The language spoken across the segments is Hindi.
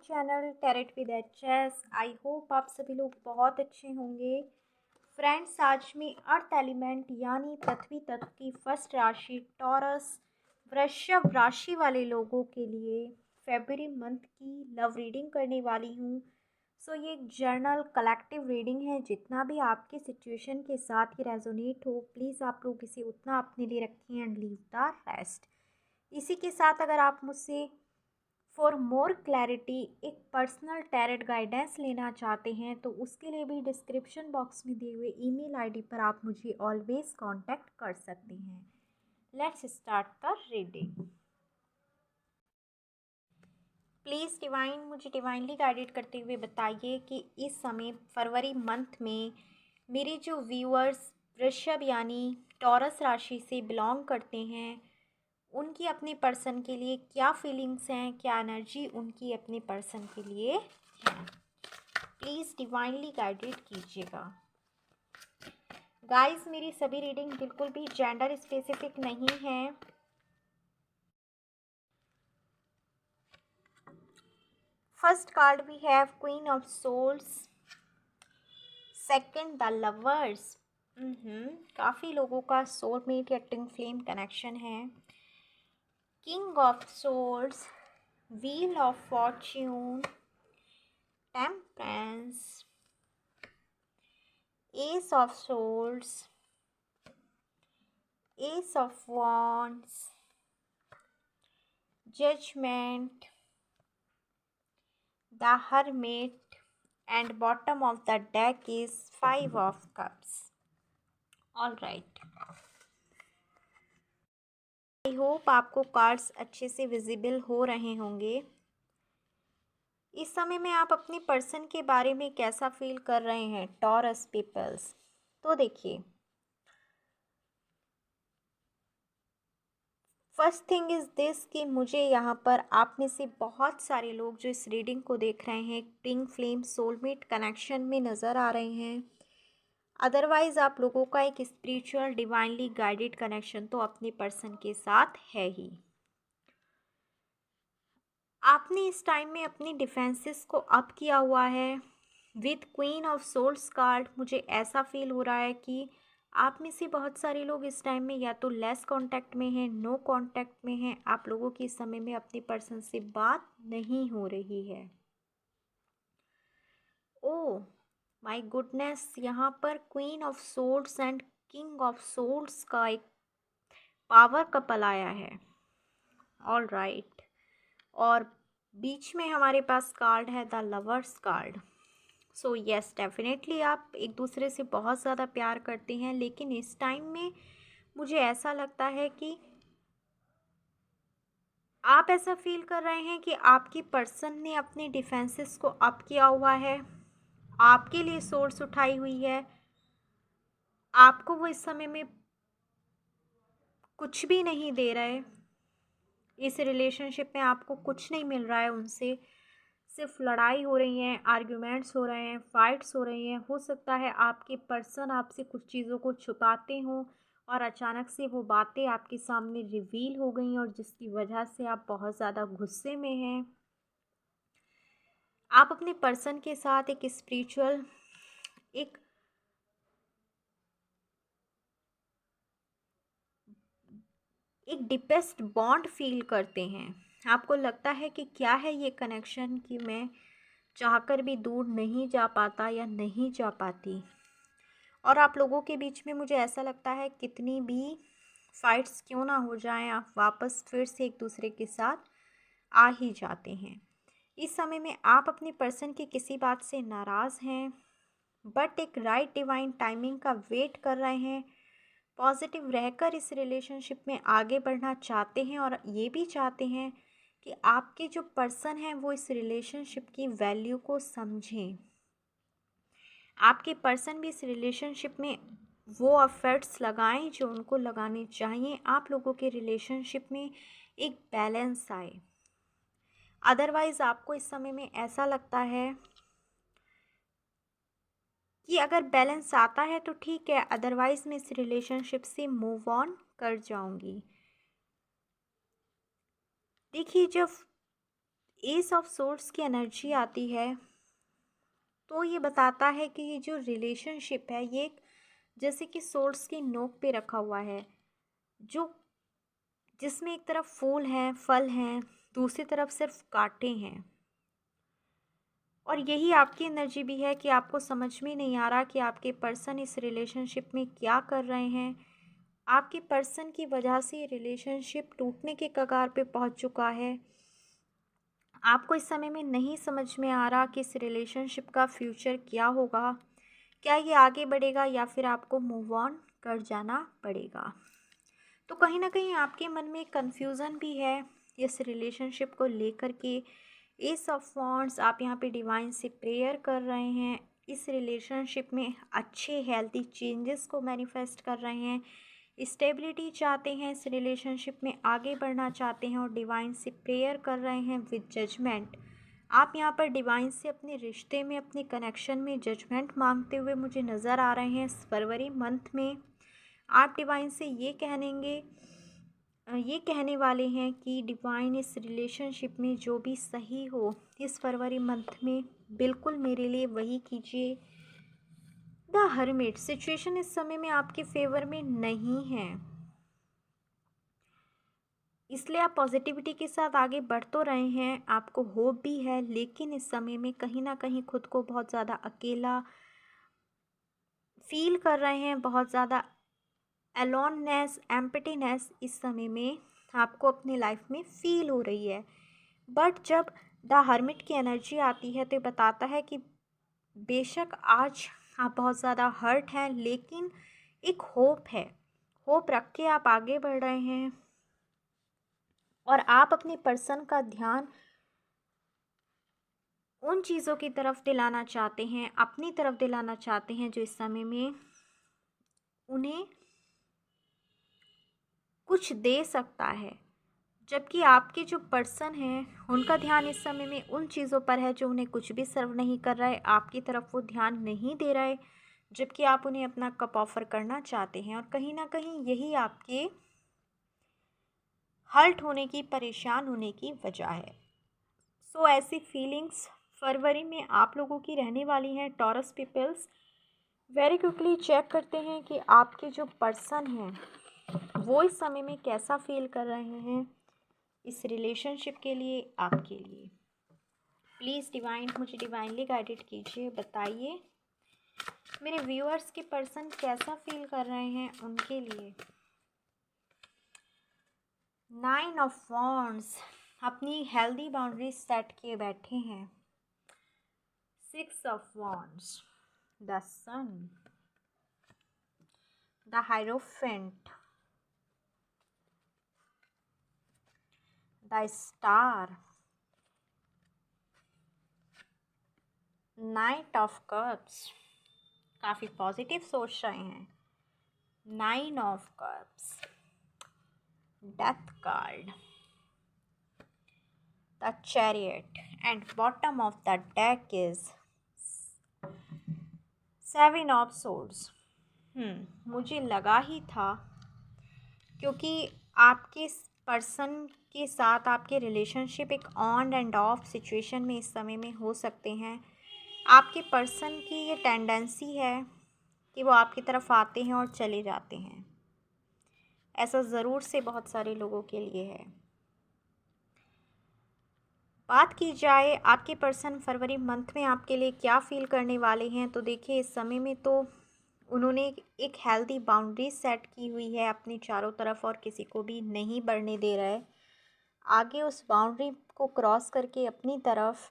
Channel tarot with HS. I hope आप सभी लोग बहुत अच्छे होंगे। फ्रेंड्स, आज मैं अर्थ एलिमेंट यानी पृथ्वी तत्व की फर्स्ट राशि टॉरस वृषभ राशि वाले लोगों के लिए फरवरी मंथ की लव रीडिंग करने वाली हूँ। सो ये एक जर्नल कलेक्टिव रीडिंग है। जितना भी आपके सिचुएशन के साथ ये रेजोनेट हो, प्लीज़ आप लोग इसे उतना अपने लिए रखें एंड लीव द रेस्ट। इसी के साथ अगर आप मुझसे फॉर मोर क्लैरिटी एक पर्सनल टैरेट गाइडेंस लेना चाहते हैं तो उसके लिए भी डिस्क्रिप्शन बॉक्स में दिए हुए ईमेल आईडी पर आप मुझे ऑलवेज कांटेक्ट कर सकते हैं। Let's start the reading. Please divine मुझे डिवाइनली गाइडेड करते हुए बताइए कि इस समय फरवरी मंथ में मेरे जो व्यूअर्स वृषभ यानी टॉरस राशि से बिलोंग करते हैं उनकी अपने पर्सन के लिए क्या फीलिंग्स हैं, क्या एनर्जी उनकी अपने पर्सन के लिए है। प्लीज़ डिवाइनली गाइडेड कीजिएगा। गाइस, मेरी सभी रीडिंग बिल्कुल भी जेंडर स्पेसिफिक नहीं है। First card we have queen of swords, second the lovers. काफ़ी लोगों का सोलमेट या ट्विन फ्लेम कनेक्शन है। King of swords, wheel of fortune, temperance, Ace of Swords, Ace of Wands, Judgment, the Hermit, and bottom of the deck is Five of Cups. All right. I hope आपको कार्ड्स अच्छे से विजिबल हो रहे होंगे। इस समय में आप अपने पर्सन के बारे में कैसा फील कर रहे हैं टॉरस पीपल्स। तो देखिए, फर्स्ट थिंग इज़ दिस कि मुझे यहाँ पर आप में से बहुत सारे लोग जो इस रीडिंग को देख रहे हैं ट्विन फ्लेम सोलमेट कनेक्शन में नज़र आ रहे हैं। अदरवाइज़ आप लोगों का एक स्पिरिचुअल डिवाइनली गाइडेड कनेक्शन तो अपने पर्सन के साथ है ही। आपने इस टाइम में अपनी डिफेंसेस को अप किया हुआ है with queen of swords card. मुझे ऐसा फील हो रहा है कि आप में से बहुत सारे लोग इस टाइम में या तो लेस कांटेक्ट में हैं, नो कांटेक्ट में हैं। आप लोगों की इस समय में अपने पर्सन से बात नहीं हो रही है। ओह माय गुडनेस, यहाँ पर queen of swords and king of swords का एक पावर कपल आया है। All right. और बीच में हमारे पास कार्ड है the lovers card. So yes, definitely आप एक दूसरे से बहुत ज़्यादा प्यार करते हैं, लेकिन इस टाइम में मुझे ऐसा लगता है कि आप ऐसा फील कर रहे हैं कि आपकी पर्सन ने अपने डिफेंसेस को अप किया हुआ है, आपके लिए सोर्स उठाई हुई है। आपको वो इस समय में कुछ भी नहीं दे रहे। इस रिलेशनशिप में आपको कुछ नहीं मिल रहा है उनसे। सिर्फ लड़ाई हो रही है, आर्ग्यूमेंट्स हो रहे हैं, फाइट्स हो रही हैं। हो सकता है आपके पर्सन आपसे कुछ चीज़ों को छुपाते हों और अचानक से वो बातें आपके सामने रिवील हो गई और जिसकी वजह से आप बहुत ज़्यादा गुस्से में हैं। आप अपने पर्सन के साथ एक स्पिरिचुअल एक डीपेस्ट बॉन्ड फील करते हैं। आपको लगता है कि क्या है ये कनेक्शन कि मैं चाहकर भी दूर नहीं जा पाता या नहीं जा पाती। और आप लोगों के बीच में मुझे ऐसा लगता है कितनी भी फाइट्स क्यों ना हो जाएं, आप वापस फिर से एक दूसरे के साथ आ ही जाते हैं। इस समय में आप अपने पर्सन की किसी बात से नाराज़ हैं, बट एक राइट डिवाइन टाइमिंग का वेट कर रहे हैं। पॉजिटिव रहकर इस रिलेशनशिप में आगे बढ़ना चाहते हैं और ये भी चाहते हैं कि आपके जो पर्सन हैं वो इस रिलेशनशिप की वैल्यू को समझें। आपके पर्सन भी इस रिलेशनशिप में वो एफर्ट्स लगाएं जो उनको लगाने चाहिए। आप लोगों के रिलेशनशिप में एक बैलेंस आए। अदरवाइज़ आपको इस समय में ऐसा लगता है कि अगर बैलेंस आता है तो ठीक है, अदरवाइज़ मैं इस रिलेशनशिप से मूव ऑन कर जाऊंगी। देखिए, जब एस ऑफ सोर्ड्स की एनर्जी आती है तो ये बताता है कि ये जो रिलेशनशिप है ये जैसे कि सोर्ड्स की नोक पे रखा हुआ है, जो जिसमें एक तरफ फूल हैं, फल हैं, दूसरी तरफ सिर्फ कांटे हैं। और यही आपकी एनर्जी भी है कि आपको समझ में नहीं आ रहा कि आपके पर्सन इस रिलेशनशिप में क्या कर रहे हैं। आपके पर्सन की वजह से ये रिलेशनशिप टूटने के कगार पे पहुंच चुका है। आपको इस समय में नहीं समझ में आ रहा कि इस रिलेशनशिप का फ्यूचर क्या होगा, क्या ये आगे बढ़ेगा या फिर आपको मूव ऑन कर जाना पड़ेगा। तो कहीं ना कहीं आपके मन में कन्फ्यूज़न भी है इस रिलेशनशिप को लेकर के। एस ऑफ वॉन्ड्स, आप यहाँ पे डिवाइन से प्रेयर कर रहे हैं, इस रिलेशनशिप में अच्छे हेल्थी चेंजेस को मैनिफेस्ट कर रहे हैं, स्टेबिलिटी चाहते हैं, इस रिलेशनशिप में आगे बढ़ना चाहते हैं और डिवाइन से प्रेयर कर रहे हैं विद जजमेंट। आप यहाँ पर डिवाइन से अपने रिश्ते में, अपने कनेक्शन में जजमेंट मांगते हुए मुझे नज़र आ रहे हैं इस फरवरी मंथ में। आप डिवाइन से ये कहने वाले हैं कि डिवाइन इस रिलेशनशिप में जो भी सही हो इस फरवरी मंथ में बिल्कुल मेरे लिए वही कीजिए। द हर्मिट, सिचुएशन इस समय में आपके फेवर में नहीं है, इसलिए आप पॉजिटिविटी के साथ आगे बढ़ तो रहे हैं, आपको होप भी है, लेकिन इस समय में कहीं ना कहीं खुद को बहुत ज़्यादा अकेला फील कर रहे हैं, बहुत ज़्यादा अलोननेस, एम्प्टीनेस इस समय में आपको अपनी लाइफ में फील हो रही है। बट जब द हर्मिट की एनर्जी आती है तो ये बताता है कि बेशक आज आप बहुत ज़्यादा हर्ट हैं, लेकिन एक होप है, होप रख के आप आगे बढ़ रहे हैं और आप अपने पर्सन का ध्यान उन चीज़ों की तरफ दिलाना चाहते हैं, अपनी तरफ दिलाना चाहते हैं जो इस समय में उन्हें कुछ दे सकता है। जबकि आपके जो पर्सन हैं उनका ध्यान इस समय में उन चीज़ों पर है जो उन्हें कुछ भी सर्व नहीं कर रहा है, आपकी तरफ वो ध्यान नहीं दे रहा है, जबकि आप उन्हें अपना कप ऑफर करना चाहते हैं। और कहीं ना कहीं यही आपके हर्ट होने की, परेशान होने की वजह है। सो ऐसी फीलिंग्स फरवरी में आप लोगों की रहने वाली हैं Taurus peoples. Very quickly check करते हैं कि आपके जो पर्सन हैं वो इस समय में कैसा फील कर रहे हैं इस रिलेशनशिप के लिए, आपके लिए। प्लीज़ डिवाइन, मुझे डिवाइनली गाइडेड कीजिए, बताइए मेरे व्यूअर्स के पर्सन कैसा फील कर रहे हैं उनके लिए। 9 ऑफ वॉन्ड्स, अपनी हेल्दी बाउंड्रीज सेट किए बैठे हैं। 6 of wands, the sun, the hierophant, the star, knight of cups, काफ़ी पॉजिटिव सोच रहे हैं। 9 of cups, death card, the chariot, and bottom of the deck is 7 of swords. मुझे लगा ही था, क्योंकि आपके पर्सन के साथ आपके रिलेशनशिप एक ऑन एंड ऑफ सिचुएशन में इस समय में हो सकते हैं। आपके पर्सन की ये टेंडेंसी है कि वो आपकी तरफ आते हैं और चले जाते हैं। ऐसा ज़रूर से बहुत सारे लोगों के लिए है। बात की जाए आपके पर्सन फरवरी मंथ में आपके लिए क्या फील करने वाले हैं, तो देखिए इस समय में तो उन्होंने एक हेल्दी बाउंड्री सेट की हुई है अपने चारों तरफ और किसी को भी नहीं बढ़ने दे रहा है आगे उस बाउंड्री को क्रॉस करके अपनी तरफ।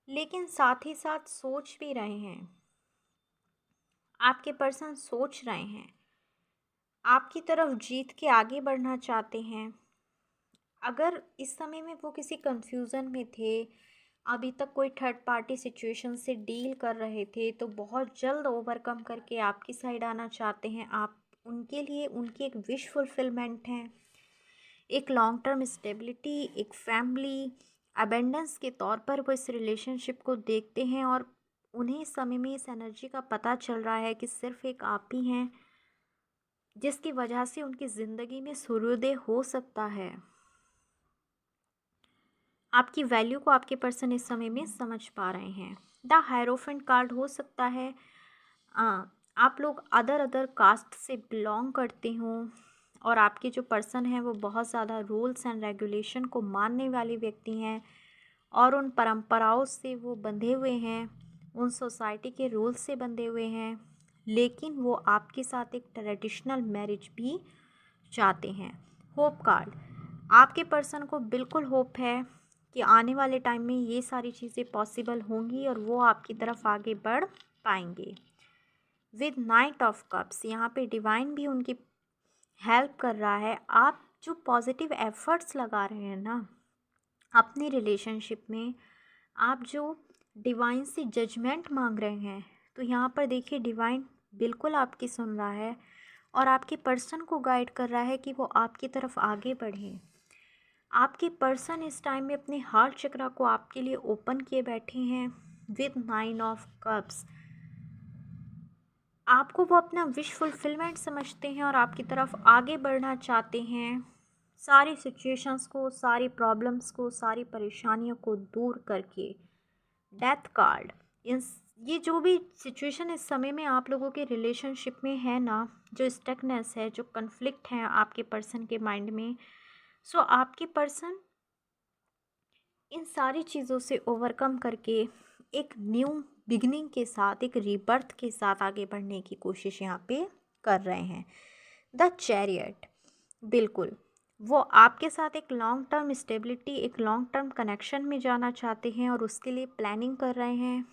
लेकिन साथ ही साथ सोच भी रहे हैं, आपके पर्सन सोच रहे हैं, आपकी तरफ जीत के आगे बढ़ना चाहते हैं। अगर इस समय में वो किसी कंफ्यूजन में थे, अभी तक कोई थर्ड पार्टी सिचुएशन से डील कर रहे थे, तो बहुत जल्द ओवरकम करके आपकी साइड आना चाहते हैं। आप उनके लिए उनकी एक विश फुलफिलमेंट है, एक लॉन्ग टर्म स्टेबिलिटी, एक फैमिली अबेंडेंस के तौर पर वो इस रिलेशनशिप को देखते हैं। और उन्हें इस समय में इस एनर्जी का पता चल रहा है कि सिर्फ एक आप ही हैं जिसकी वजह से उनकी ज़िंदगी में सूर्योदय हो सकता है। आपकी वैल्यू को आपके पर्सन इस समय में समझ पा रहे हैं। द हायरोफेंट कार्ड हो सकता है आप लोग अदर कास्ट से बिलोंग करते हों और आपके जो पर्सन हैं वो बहुत ज़्यादा रूल्स एंड रेगुलेशन को मानने वाले व्यक्ति हैं और उन परंपराओं से वो बंधे हुए हैं, उन सोसाइटी के रूल्स से बंधे हुए हैं, लेकिन वो आपके साथ एक ट्रेडिशनल मैरिज भी चाहते हैं। होप कार्ड, आपके पर्सन को बिल्कुल होप है कि आने वाले टाइम में ये सारी चीज़ें पॉसिबल होंगी और वो आपकी तरफ आगे बढ़ पाएंगे। विद नाइट ऑफ कप्स, यहाँ पे डिवाइन भी उनकी हेल्प कर रहा है। आप जो पॉजिटिव एफर्ट्स लगा रहे हैं ना अपने रिलेशनशिप में, आप जो डिवाइन से जजमेंट मांग रहे हैं, तो यहाँ पर देखिए डिवाइन बिल्कुल आपकी सुन रहा है और आपके पर्सन को गाइड कर रहा है कि वो आपकी तरफ आगे बढ़ें। आपके पर्सन इस टाइम में अपने हार्ट चक्रा को आपके लिए ओपन किए बैठे हैं विद 9 ऑफ कप्स। आपको वो अपना विश फुलफिलमेंट समझते हैं और आपकी तरफ आगे बढ़ना चाहते हैं। सारी सिचुएशंस को, सारी प्रॉब्लम्स को, सारी परेशानियों को दूर करके। डेथ कार्ड, ये जो भी सिचुएशन इस समय में आप लोगों के रिलेशनशिप में है ना, जो स्टकनेस है, जो कन्फ्लिक्ट है आपके पर्सन के माइंड में, सो आपके पर्सन इन सारी चीज़ों से ओवरकम करके एक न्यू बिगनिंग के साथ, एक रीबर्थ के साथ आगे बढ़ने की कोशिश यहाँ पे कर रहे हैं। द चैरियट, बिल्कुल वो आपके साथ एक लॉन्ग टर्म स्टेबिलिटी, एक लॉन्ग टर्म कनेक्शन में जाना चाहते हैं और उसके लिए प्लानिंग कर रहे हैं।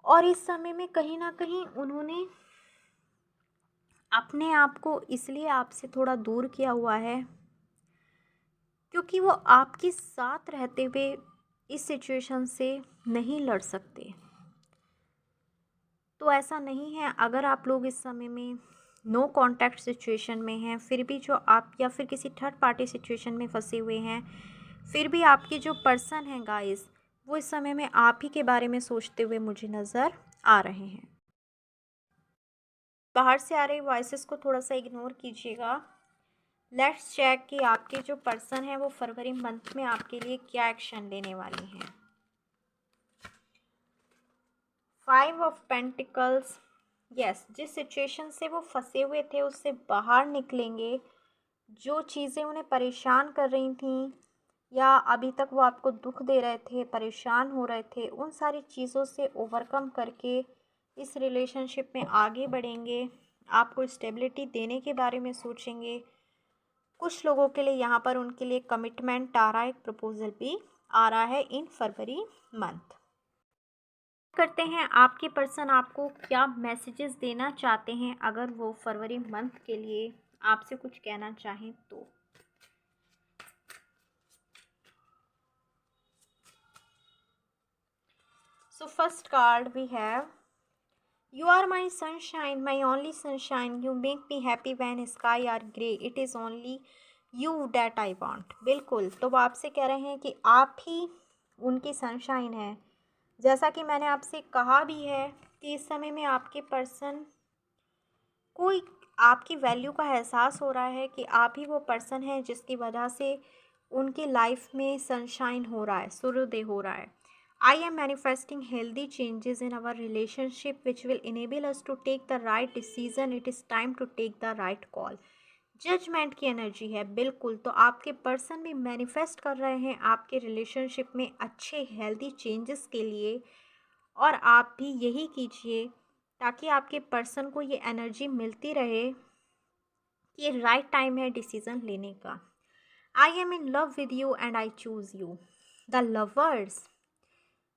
और इस समय में कहीं ना कहीं उन्होंने अपने आप को इसलिए आपसे थोड़ा दूर किया हुआ है क्योंकि वो आपके साथ रहते हुए इस सिचुएशन से नहीं लड़ सकते। तो ऐसा नहीं है, अगर आप लोग इस समय में नो कांटेक्ट सिचुएशन में हैं, फिर भी जो आप या फिर किसी थर्ड पार्टी सिचुएशन में फंसे हुए हैं, फिर भी आपके जो पर्सन हैं गाइस, वो इस समय में आप ही के बारे में सोचते हुए मुझे नज़र आ रहे हैं। बाहर से आ रही वॉइसेस को थोड़ा सा इग्नोर कीजिएगा। लेट्स चेक कि आपके जो पर्सन है वो फरवरी मंथ में आपके लिए क्या एक्शन लेने वाले हैं। 5 ऑफ पेंटिकल्स, यस, जिस सिचुएशन से वो फंसे हुए थे उससे बाहर निकलेंगे। जो चीज़ें उन्हें परेशान कर रही थी या अभी तक वो आपको दुख दे रहे थे, परेशान हो रहे थे, उन सारी चीज़ों से ओवरकम करके इस रिलेशनशिप में आगे बढ़ेंगे। आपको स्टेबिलिटी देने के बारे में सोचेंगे। कुछ लोगों के लिए यहाँ पर उनके लिए कमिटमेंट आ रहा है, एक प्रपोजल भी आ रहा है इन फरवरी मंथ। करते हैं आपके पर्सन आपको क्या मैसेजेस देना चाहते हैं अगर वो फरवरी मंथ के लिए आपसे कुछ कहना चाहें तो। So first card we have, you are my sunshine, my only sunshine, you make me happy when sky are grey, it is only you that I want. बिल्कुल, तो वो आपसे कह रहे हैं कि आप ही उनकी सनशाइन है। जैसा कि मैंने आपसे कहा भी है कि इस समय में आपके पर्सन को आपकी वैल्यू का एहसास हो रहा है कि आप ही वो पर्सन है जिसकी वजह से उनकी लाइफ में सनशाइन हो रहा है, सूर्योदय हो रहा है। I am manifesting healthy changes in our relationship which will enable us to take the right decision. It is time to take the right call. Judgement की एनर्जी है बिल्कुल, तो आपके पर्सन भी मैनिफेस्ट कर रहे हैं आपके रिलेशनशिप में अच्छे हेल्दी चेंजेस के लिए, और आप भी यही कीजिए ताकि आपके पर्सन को ये एनर्जी मिलती रहे कि ये राइट टाइम है डिसीज़न लेने का। I am in love with you and I choose you. The lovers,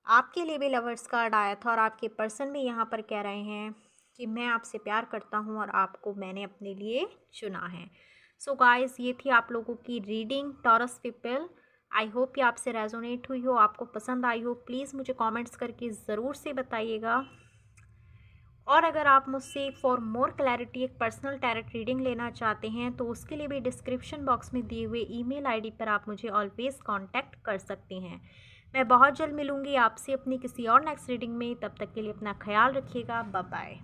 आपके लिए भी लवर्स कार्ड आया था और आपके पर्सन भी यहाँ पर कह रहे हैं कि मैं आपसे प्यार करता हूँ और आपको मैंने अपने लिए चुना है। सो गाइस, ये थी आप लोगों की reading taurus people. I hope ये आपसे रेजोनेट हुई हो, आपको पसंद आई हो। प्लीज़ मुझे कमेंट्स करके ज़रूर से बताइएगा। और अगर आप मुझसे फॉर मोर क्लैरिटी एक पर्सनल टैरेट रीडिंग लेना चाहते हैं तो उसके लिए भी डिस्क्रिप्शन बॉक्स में दिए हुए ईमेल आईडी पर आप मुझे ऑलवेज़ कांटेक्ट कर सकते हैं। मैं बहुत जल्द मिलूंगी आपसे अपनी किसी और नेक्स्ट रीडिंग में। तब तक के लिए अपना ख्याल रखिएगा। Bye bye.